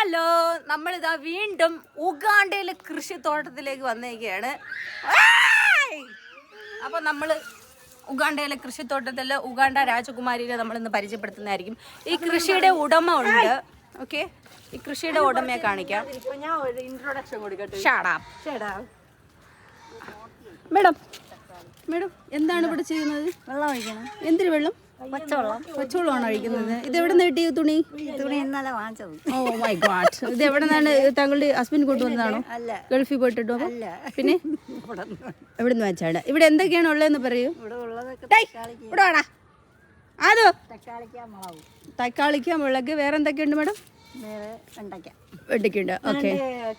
Hello, നമ്മളിതാ വീണ്ടും ഉഗാണ്ടയിലെ കൃഷിത്തോട്ടത്തിലേക്ക് വന്നിരിക്കുകയാണ്. അപ്പോൾ നമ്മൾ ഉഗാണ്ടയിലെ കൃഷിത്തോട്ടത്തിൽ ഉഗാണ്ട രാജകുമാരിയെ നമ്മളിന്ന് പരിചയപ്പെടുത്തുന്നതായിരിക്കും. ഈ കൃഷിയുടെ ഉടമ ഉണ്ട്. ഓക്കെ, ഈ കൃഷിയുടെ ഉടമയെ കാണിക്കാം. ഞാൻ ഒരു ഇൻട്രൊഡക്ഷൻ കൊടുക്കട്ടെ. മേഡം മേഡം എന്താണ് ഇവിടെ ചെയ്യുന്നത്? വെള്ളം ഒഴിക്കണം. എന്തിനു വെള്ളം? പച്ചവെള്ളം. പച്ചവെള്ളമാണ് ഒഴിക്കുന്നത്. ഇത് എവിടെ നിന്ന് കിട്ടിയ തുണി? തുണി ഇന്നലെ വാങ്ങിച്ചത്. Oh my God. ഇത് എവിടെ നിന്നാണ്? താങ്കളുടെ ഹസ്ബൻഡ് കൊണ്ടുവന്നതാണോ? അല്ല. ഗൾഫിൽ പോയിട്ടോ? അല്ല. പിന്നെ എവിടെ നിന്ന് വാങ്ങിച്ചാണ്? ഇവിടെ എന്തൊക്കെയാണ് ഉള്ളതെന്ന് പറയൂ. ഇവിടെ ഉള്ളതൊക്കെ ഇവിടെ വേടാ അതോ തക്കാളിക്ക, മുളക്, തക്കാളിക്ക, മുളക്. വേറെ എന്തൊക്കെയുണ്ട് മേഡം? വേറെ വെണ്ടയ്ക്ക, വെണ്ടയ്ക്കുണ്ട്. ഓക്കെ.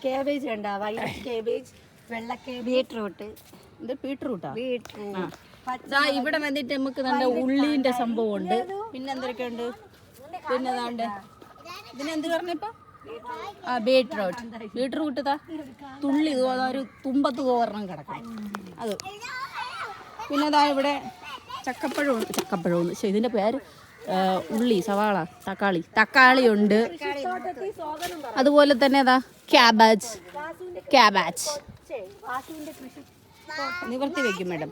കേബേജ് ഉണ്ട്. വൈറ്റ് കേബേജ്, വെള്ളക്ക, ബീട്രൂട്ട്. ഇത് ബീട്രൂട്ടാ? ബീട്രൂട്ട്. ഇവിടെ വന്നിട്ട് നമുക്ക് നല്ല ഉള്ളിന്റെ സംഭവം ഉണ്ട്. പിന്നെ എന്തൊക്കെയുണ്ട്? പിന്നെ അതാണ്ട് ഇതിനെന്ത് പറഞ്ഞപ്പോ ബീട്രൂട്ട്. ബീട്രൂട്ട് താ തുള്ളി ഒരു തുമ്പത്ത് തോരണം കിടക്കണം അത്. പിന്നെ അതാ ഇവിടെ ചക്കപ്പഴം പക്ഷെ ഇതിന്റെ പേര് ഉള്ളി, സവാള, തക്കാളി ഉണ്ട്. അതുപോലെ തന്നെ അതാ ക്യാബേജ് നിവർത്തി വെക്കും മേഡം.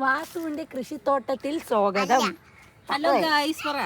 വാസുവിന്റെ കൃഷിത്തോട്ടത്തിൽ സ്വാഗതം. ഹലോ ഗായ്സ് പറ.